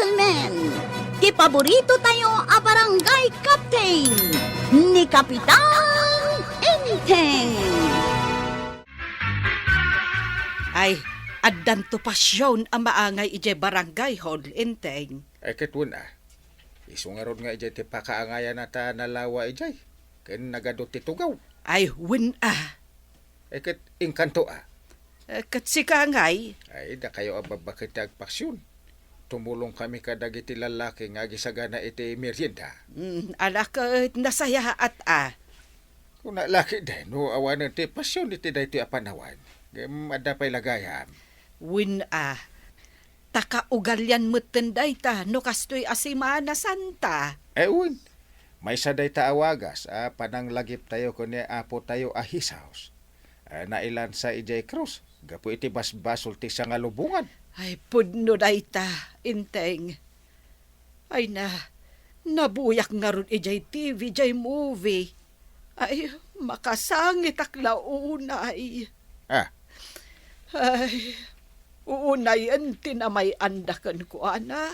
gentlemen, ti paborito tayo a barangay captain ni Kapitan Enteng. Ay, addan to pasyon ang maangay ije barangay hall, Enteng. Ay katun isungaron nga ijay ti pakaangayan na ta nalawa ijay. Ken nagadot ti tugaw. Ay, win Ay kat inkanto Kat si kangay, Ay da kayo ababakit agpaksyon. Tumulong kami kadag iti lalaki nga gisagana iti merienda. alak nasaya at Kung nalaki day, no awanan ti pasyon iti day ti apanawan. Adapay lagayam. Win takaugalyan mutenday ta no kastoy asimana santa. Ewan, may saday ta awagas, panang lagip tayo kundi apo tayo ahisaos. Nailan sa ijay krus, gapu iti basbasol ti sa ngalubungan. Ay, pudno day ta, Enteng. Ay nabuyak nga ron ijay TV, ijay movie. Ay, makasangit aklaunay. Ay, uunayan tinamay andakan ko, ana.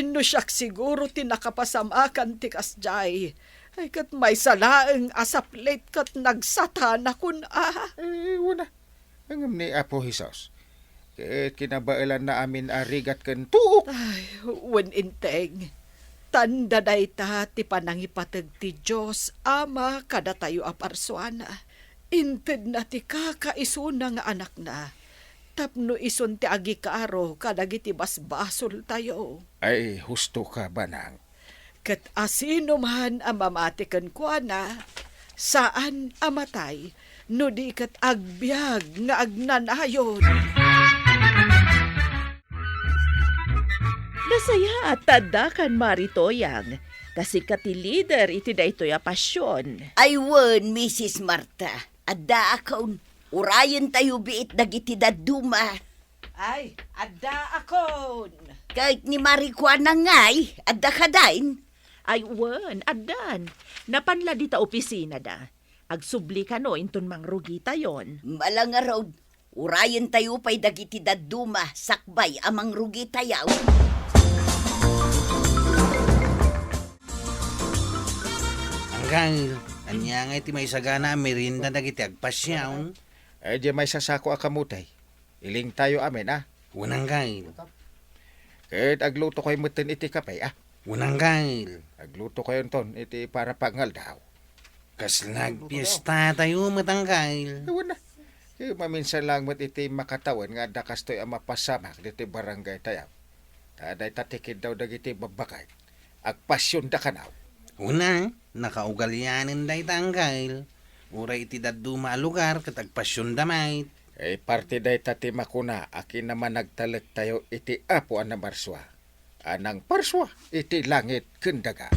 No siyak siguro tinakapasamakan ti kasjay. Ay, kat may salaang asaplit kat nagsatana kun Wala. Ang ni apo hisaos. Kinabailan na amin arigat ken tuok. Ay, wen Enteng. Tanda day ta ti panangipatag ti Diyos, Ama, kada tayo aparsuana. Inted na ti kakaisuna nga anak na. Tapno ison ti agi kaaro, kadagiti basbasol tayo. Ay, husto ka, banang. Kat asino man ang mamatikan ko na, saan amatay, no di kat agbyag nga agnanayon. Nasaya at tadakan maritoyang, kasi kati leader iti da ito'y pasyon. Aywan, Mrs. Marta, adda akon, urayan tayo biit dagiti daduma. Ay, adda akon. Kahit ni Marikwana ngay, adda ka dain. Ay, wan, adan. Napanla di ta opisina da. Agsubli ka no, inton mangrugi tayon. Malang road, urayan tayo pa'y dagiti daduma, sakbay amang rugi tayaw. Hanggang, anya nga iti may sagana merinda dagiti agpasyaw. Ay, di may sasako akamutay. Iling tayo amin, Unang gail. Kahit agluto ko'y mutin iti kapay, Unang gail. Agluto ko'y ton, iti para pangal daw. Kas nagpiesta tayo matanggail. Ewan na. Maminsan lang mat iti makatawan nga dakas to'y mapasamak diti barangay tayaw. Taday tatikid daw dagiti babakay. Agpasyon da kanaw. Una, nakaugalyanin day tanggail. Uray iti daduma lugar kat agpasyon damay. Ay parte day tati makuna, akin naman nagtalag tayo iti apo na marswa. Anang parswa, iti langit kendaga.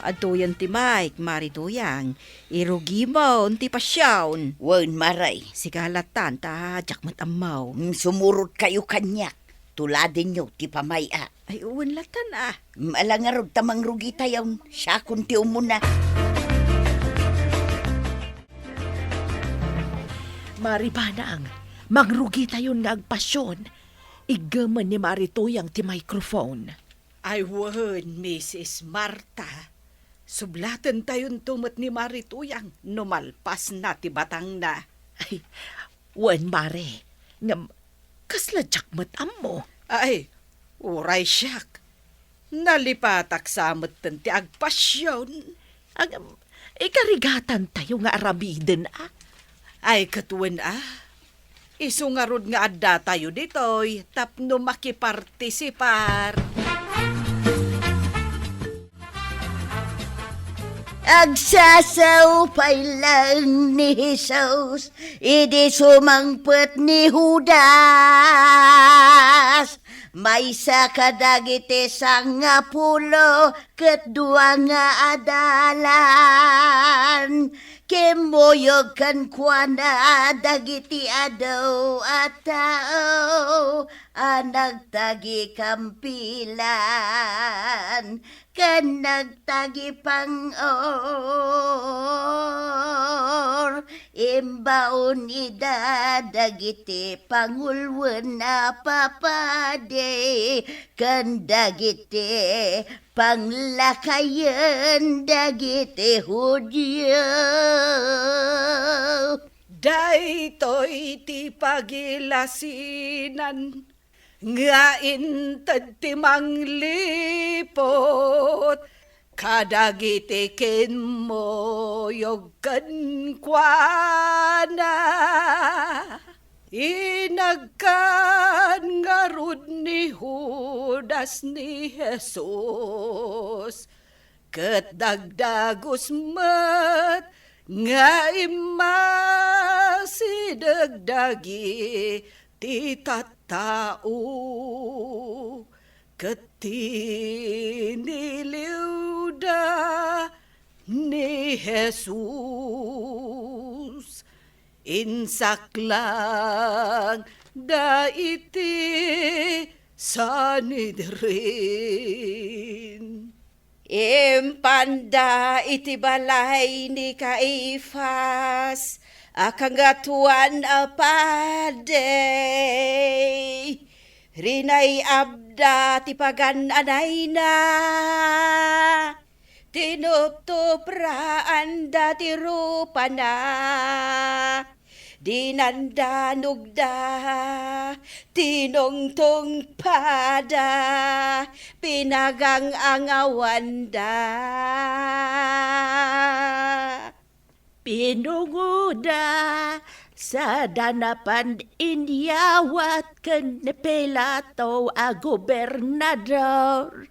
Aduyan ti Mike, marituyang. Irugi mo, ti pasyawn. Wan, maray. Sigalatan, ta, jakmat amaw. Sumurot kayo kanyak. Tuladin nyo, ti pamaya. Ay, uwan latan Malangarog tamang rugi tayaw. Siya kunti umuna. Maribanang, mangrugi tayon nga agpasyon. Igaman ni marituyang ti microphone. Ay, wan, Mrs. Marta. Sublatan tayon tumat ni Marituyang. Numalpas na ti batang na. Ay, wan mare, ngam, kasla jakmat ammo. Ay, uray siyak. Nalipatak samot ti agpasyon. Ang, ikarigatan tayo nga aramiden Ay, katuwan Isungarod nga adda tayo ditoy, tapno makipartisipar. Agsasaw lang ni Jesus, idi sumangpet ni Judas. May sakadagiti sangapulo, ket dua nga adalan. Kemoyog kan kuana dagiti adaw at tao, nagtagi kampilan, kan nagtagi pangor. imbaon ida dagiti pangulwan na papade kan dagiti panglakayan dagiti Hudyo. Daytoy ti pagilasinan nga inted ti manglipot kadagiti kinmoyog ken kuana inagkan nga rud ni Judas ni Jesus ket dagdagus met nga imasidagdagi ti tattao ket tiniliw da ni Jesus insaklang da iti Sanhedrin. Impanda iti balay ni Caifas, akangatuan apaday. Rinay abda ti pagananay na, tinuptupraan da ti rupa na. Dinandanog da, tinongtong pada, pinagang angawan da. Pinunguda sa danapan inyawat ken Pilato a gobernador.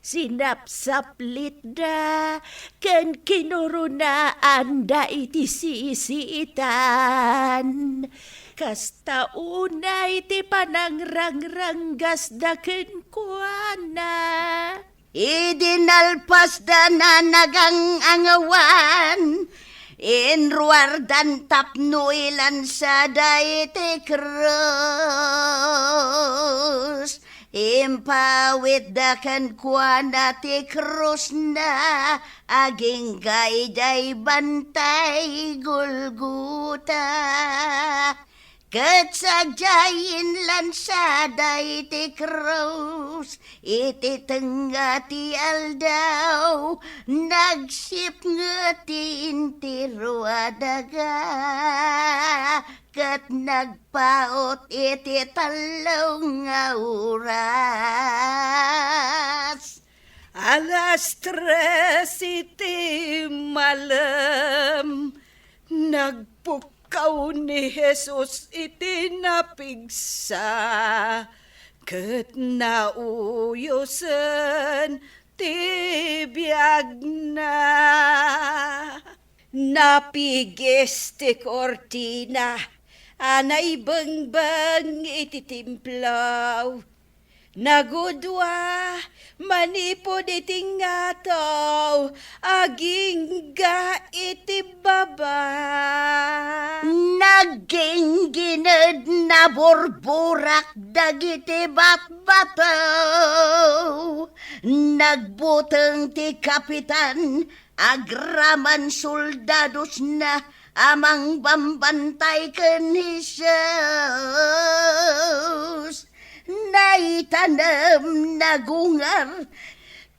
Sinapsaplit da ken kinurunaan da iti sisiitan. Kasta unay ti panangrangranggas da ken kuana. Idinalpas da na nagang angawan, inruardan tapno ilan sa daiti krus. Impawit da kan kuana ti krus na, aging gayday bantay Golgota. Ket sagjayin lansada iti krus, iti tengah ti aldaw, nagsip ngeti inti ruadaga. Ket nagpaot iti talaw nga oras. Alas 3 iti malam, nagpukaw ni Jesus iti napigsa, ket nauyosen ti biag na. Napigis ti kortina, anay bengbeng iti timplaw. Nagudwa, manipod iti ngataw, aging ga iti baba. Naging gined na burburak dagiti batbataw. Nagbuteng ti kapitan, agraman soldados na, amang bambantay ken Jesus. Naitanam nagungar,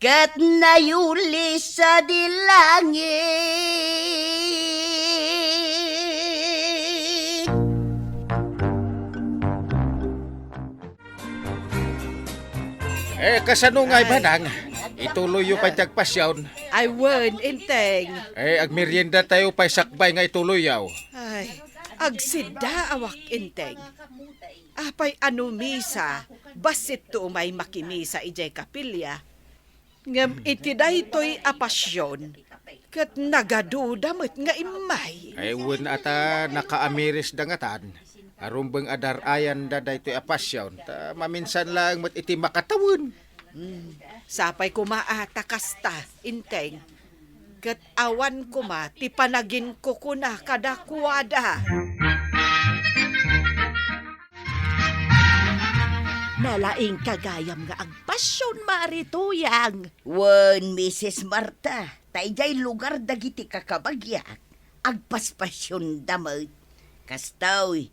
ket nayuli sa dilangit. Kasano nga badang? Ituloy yung pagtagpasyawn. Ay wen, inteng. Agmerienda tayo pa'y sakbay nga ituloy yaw. Ay, agsida awak inteng. Apay ano misa, basit to may makimisa ijay kapilya. Ngam iti daytoy apasyon, kat nagaduda met nga imay. Wen ata nakaamiris dangatan. Arumbeng adarayan da daytoy apasyawn. Ta maminsan lang met iti makatawon. Sapay kumaata kasta, inteng. Kat awan kuma, ti panagin ko kuna kadakwada. Nalaing kagayam nga agpasyon marituyang. Wen, Mrs. Marta, tayjay lugar dagiti kakabagyak. agpaspasyon damot. Kastoy,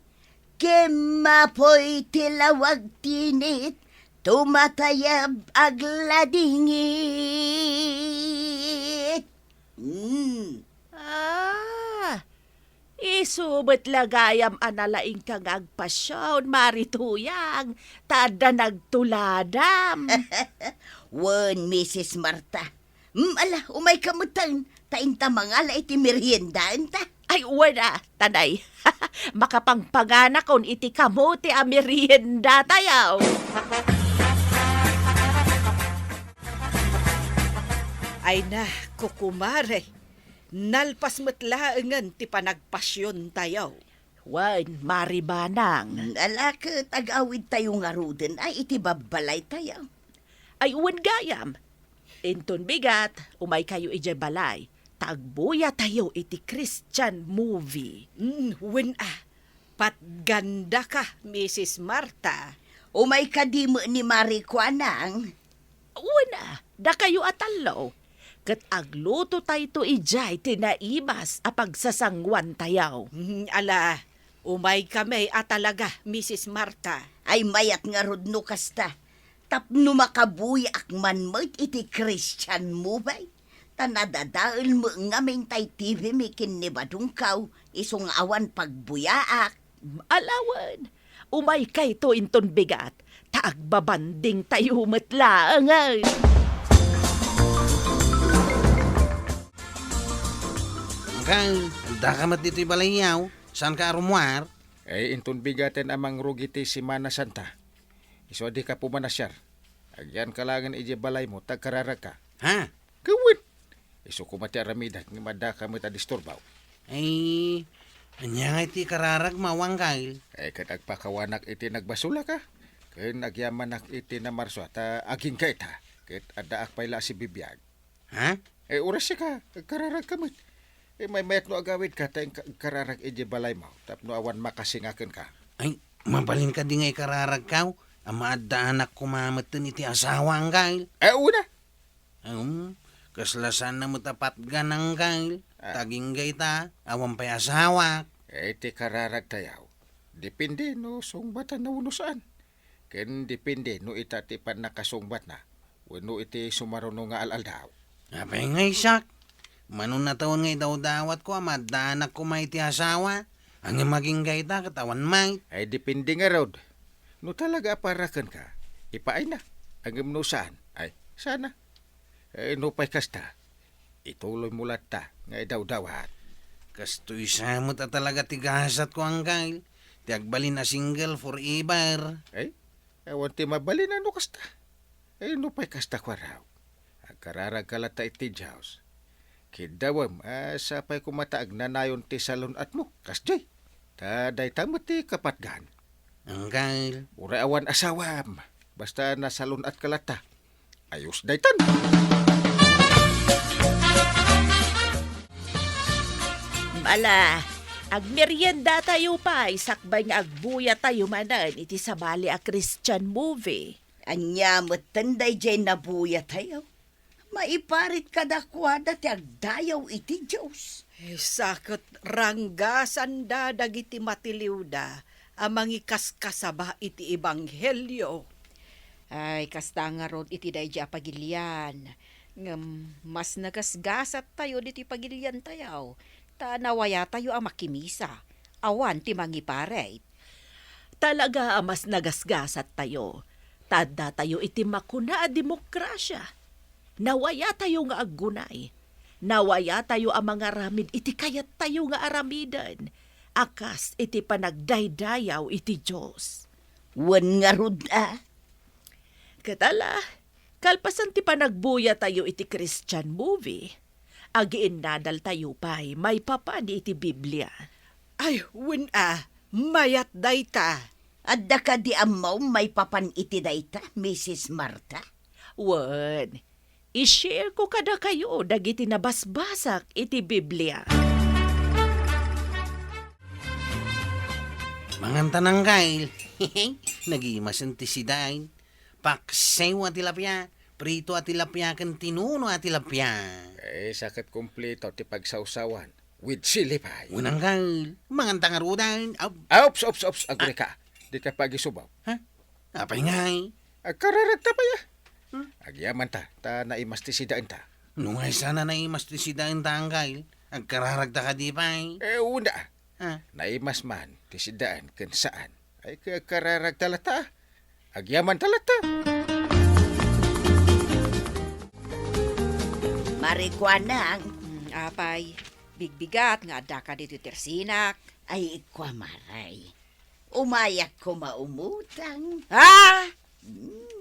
kemapoy tilawag tinit, tumatayab agladingit. Isubot lagayam analaing kang agpasyon, marituyang, tada nagtuladam. Wen, Mrs. Marta. Ala, umay kamutan. Tainta mangala iti meriendaan ta. Ay, wala, tanay. Makapangpangana kon iti kamote a merienda tayaw. Ay na, kukumare. Nalpas matlaangan ti panagpasyon tayo. Wan, maribanang. Ala ka, tag-awid tayo nga ruden. Ay, iti babalay tayo. Ay, uwan gayam. Inton bigat, umay kayo ije balay. Tagbuya tayo iti Christian movie. Wen patganda ka, Mrs. Marta. Umay kadimo ni Marikwanang. Una, da kayo atalaw. Kat agluto tayo to ijay tinaibas a pagsasangwan tayaw. Ala, umay kami talaga, Mrs. Marta. Ay mayat nga rudno kasta. Tapno makabuya akman mo iti Christian movie. Tanadadaal mo nga mentay TV mikin ni badungkaw. Isong awan pagbuyaak. Alawan, umay kay to inton bigat. Taagbabanding tayo matlaangay. Uncle, dakamat dito'y balayaw. Saan ka arumwar? Ay inton bigaten amang rugiti si Mana Santa. Iso di ka pumanasyar. Agyan kalangan ije balay mo, tagkararag ka. Ha? Gawin! Iso kumati aramidat, nga madaka mo disturbaw. Ay, anya nga iti kararag mawang kail. Ay katagpakawanak iti nagbasula ka. Kaya nagyamanak iti na marso at aging ka ita. Kaya adaak payla si Bibiyag. Ha? Eh oras siya ka, kararag ka mo. Eh may mayat no agawid ka, tayong kararag ije balay mo. Tapno awan makasingakan ka. Ay, mabalin ka di ngay kararag kaw. Ama adda anak kumamatan iti asawa ang kail. Eh una! Kaslasan na matapat ganang kail. Taging gayta, awan pa'y asawa. Eh iti kararag tayaw. Depende no sungbatan na uno saan. Ken depende no itati pan nakasungbat na. Wano iti sumaruno nga alaldaw. Apay ngay sak. Manun na taon ngay daw dawat ko, ama adda anak ko may iti asawa. Ang maging gayta katawan may. Ay depende nga rod. No talaga aparakan ka, ipaay na. Ang no saan? Ay, sana. Eh, no pa'y kasta. Ituloy mo ta, nga daw-dawat. Kastoy sa mo ta talaga tigasat ko ang kail. Tiagbalin na single forever. Ay, awan ti mabali na no kasta. Eh, no pa'y kasta kwa raw. Agkararag kalata iti Diyos. Kidawam, sapay kumataag na nayon ti salon at mo. Kasjay, taday tamo ti kapatgan. Ang kail. Ura awan asawam. Basta na salon at kalata. Ayos daytan. Ala, agmerienda tayo pa, sakbay nga agbuya tayo manan, iti sabali a Christian movie. Anya mo tanday jay nabuya tayo. Maiparit kadakwada ti agdayaw iti Diyos. Sakot ranggasan da dagiti matiliw da. Amang ikaskasaba iti ebanghelyo. Ay, kasta nga rod iti dayja pagilian. Ngam, mas nagasgasat tayo diti pagilian tayaw. Tanawaya tayo ang makimisa. Awan ti mangipareit. Talaga mas nagasgasat tayo. Tada tayo iti makuna a demokrasya. Nawaya tayo nga aggunay. Nawaya tayo ang mga aramid iti kayat tayo nga aramidan. Akas iti panagdaydayaw iti Diyos. Wan nga ruda. Katala, kalpasan ti panagbuya tayo iti Christian movie. Agiin nadal tayo pa'y may papani iti Biblia. Ay, mayat dayta. Adda ka di amaw may papan iti dayta, Mrs. Marta. Wan, i-share ko kada kayo dagiti nabasbasak iti Biblia. Mangan tanang kail. Nagimasan ti sidain. Paksew at tilapia. Prito at tilapia kan tinuno at tilapia. Eh, sakit kumpleto ti pagsawsawan. With sili pay. Unang kail, mga tangarudan. Ops, aguri ka. Di ka pagisubaw. Apay ngay. Agkararagta pa ya. Agyaman ta naimastisidaan ta. Nung ay sana na imastisida ang tangkail. Agkararagta ka di pay. Una, Ha? naimas man, tisidaan, kan saan. Ay kararag talata. Agyaman talata. Marikwanang, Apay, bigbigat nga adda ka dito tersinak. ay ikwa maray. Umayak ko maumutang.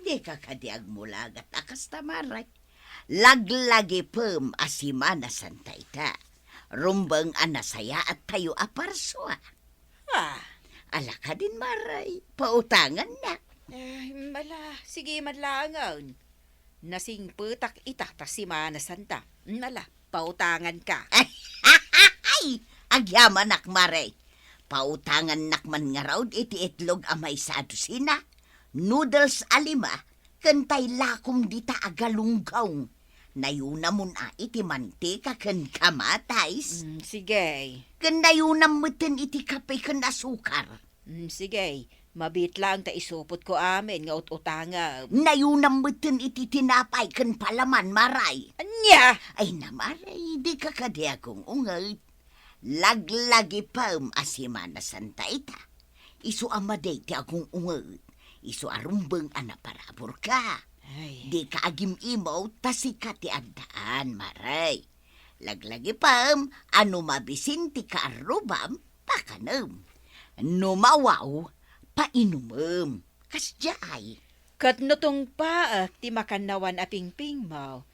Di ka kadiag mulagat akas tamaray. Laglagi pem asimana santayta. Rumbang anasaya at tayo aparswa. Ala ka din maray. Pautangan na. Sige madlangon. Nasing putak itata si Mana Santa. Mala, pautangan ka. Ay, agyaman nak maray. Pautangan nakman nga raw iti itlog amay sa adusina. Noodles alima, kantay lakom dita agalunggaw. Nayuna mo na iti mantika kan kamatais. Sige. Kan nayunam mutin iti kape kan asukar. Sige. Mabit lang ta isupot ko amin nga ututanga. Nayunam mutin iti tinapay kan palaman maray. Anya! Ay namaray, di ka kadiakong ungal. Laglagi pam asimana santa ita. Isu amaday ti akong ungal. Isu arumbang anaparabor ka. Ay. Di ka agim imaw tasika ti addaan maray. Laglagi pam, ano mabisin ti kaarubam, pakanam. Numawaw, painumam. Kasjay. Kat nutong paak ti makanawan a pingping mo.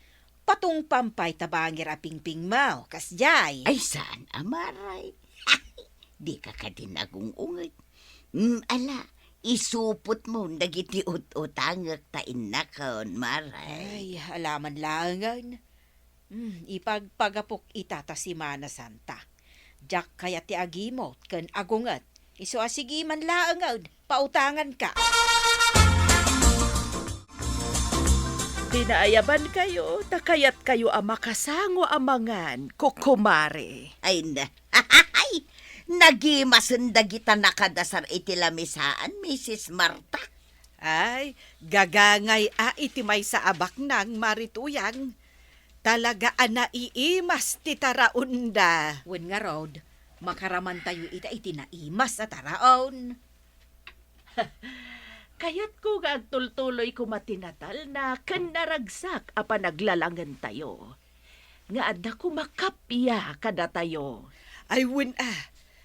Patong pampay tabangir a pingping mo. Kasjay. Ay saan amaray? Di ka kadinagong ungit. Ala, isupot mo dagiti ut-utangak ta innakaon maray. Ay, alaman langan. Ipagpagapok itata si Mana Santa. Jak kaya ti agimot ken agungat. Iso asigi man laangad, pautangan ka. Dinaayaban kayo, takayat kayo ang makasango amangan, kukumare. Ay na. Ay, nagimasan dagita nakadasar iti lamisaan, Mrs. Marta. Ay, gagangay iti may sa abak ng marituyang. Talaga naiimas ti taraunda. Wen nga rod, makaraman tayo iti naimas at taraon. Kayat ko nga agtultuloy ko matinatal na kan naragsak a panaglalangan tayo. Nga adda ko makapya kada tayo. Ay wen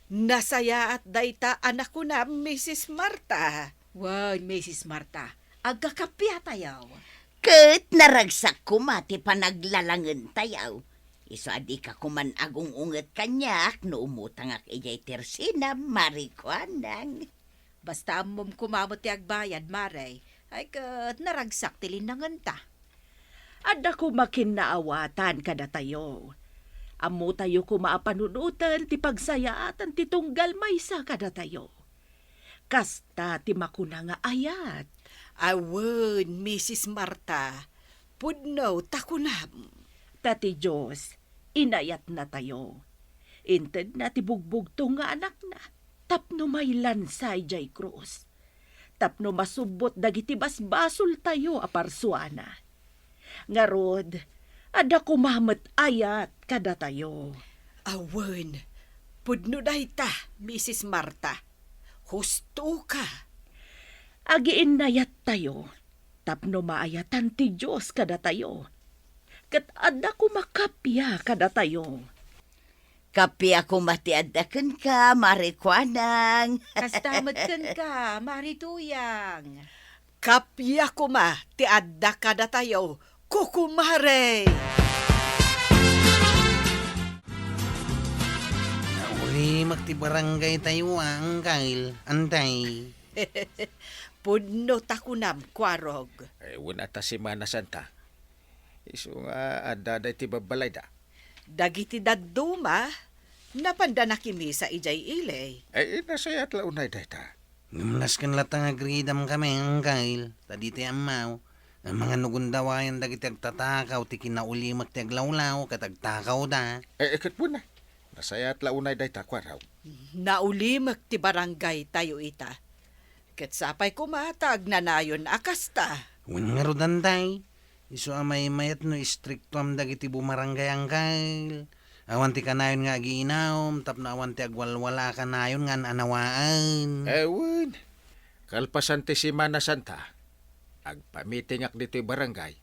nasaya at dayta anak ko na Mrs. Marta. Wow, Mrs. Marta, agkakapya tayo. Ket naragsak ko mati panaglalangan tayaw. Iso adi ka kuman agong unget kanyak no umutangak ijay tersina marikwanang. Basta amom kumamot ti agbayad, Maray, ay kat naragsak tilin na nganta. Adda ko makinaawatan kada tayo. Amo tayo ko maapanunutan ti pagsayaatan ti tunggal maysa kada tayo. Kasta ti makuna nga ayat. Awon, Mrs. Marta, pudno takunam. Tati Diyos, inayat na tayo. Inted na ti bugbog to nga anak na. Tapno may lansay jay krus. Tapno masubot dagiti basbasol tayo aparsuana. Ngarod, ada kumamat ayat kada tayo. Awon, pudno dayta, Mrs. Marta. Husto ka. Agiin nayat tayo. Tapno maayatan ti Diyos kada tayo. Kat ada kumakapya kada tayo. Kapi ako matiadakan ka, marikwanang. Kastamad kan ka, marituyang. Kapya ko ma, ti adda kada tayo, kukumare! Nauli magti barangay tayo ang kail. Antay. Pudno takunam, kwarog. Ay wala ta si Mana Santa. Isu nga adda ti babalay da. Dagiti dadduma, napanda na kimi sa ijay ilay. Ay nasayat launay dayta. Gumlas kan latang agridam kami ang kail. Tadi ti amaw. Ang mga nugundawayan dagiti agtatakaw ti kinauli magti aglawlaw katagtakaw da. Ay ikat po na. Nasayat launay day takwaraw. Naulimak ti barangay tayo ita. Ketsapay kumatag na nayon akasta. Wan nga rodan tay. Iso amay mayat no istrikto am dagiti bumarangay angkal. Awan ti kanayon nga agiinom, tapno awan ti agwalwala kanayon nga anawaan. Ewan, kalpasan ti Semana Santa, agpamitingak dito barangay,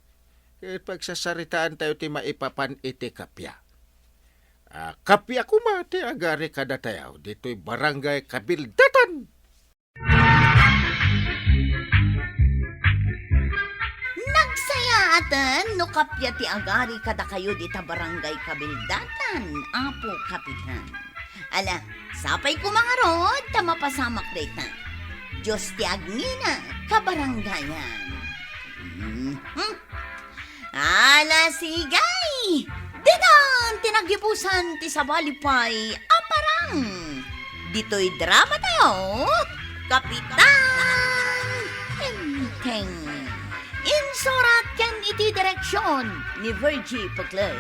kahit pagsasaritaan tayo ti maipapan iti kapya. Kapya kuma ti agari kada tayo dito'y barangay Kabildatan. Nagsaya atan no kapya ti agari kada kayo di ta barangay Kabildatan, Apo Kapitan. Ala, sapay ko mga rod, ta mapasamak dita. Diyos ti agnina, kabaranggayan. Ala, sigay! Dinan, tinagibusan ti sabalipay, aparang. Dito'y drama tayo, Kapitan Enteng. Insurat ken iti direksyon ni Virgie Paclay.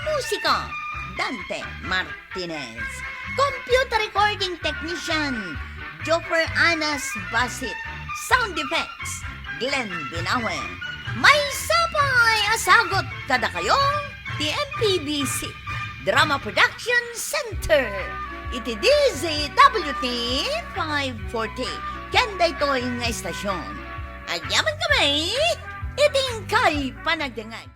Musika, Dante Martinez. Computer recording technician, Joffer Anas Basit. Sound effects, Glenn Binawe. May sapay asagot kada kayo, ti MPBC Drama Production Center. Iti DZWT 540. Kanda ito'y nga estasyon. Agyaman kami, iting kay panagdangag.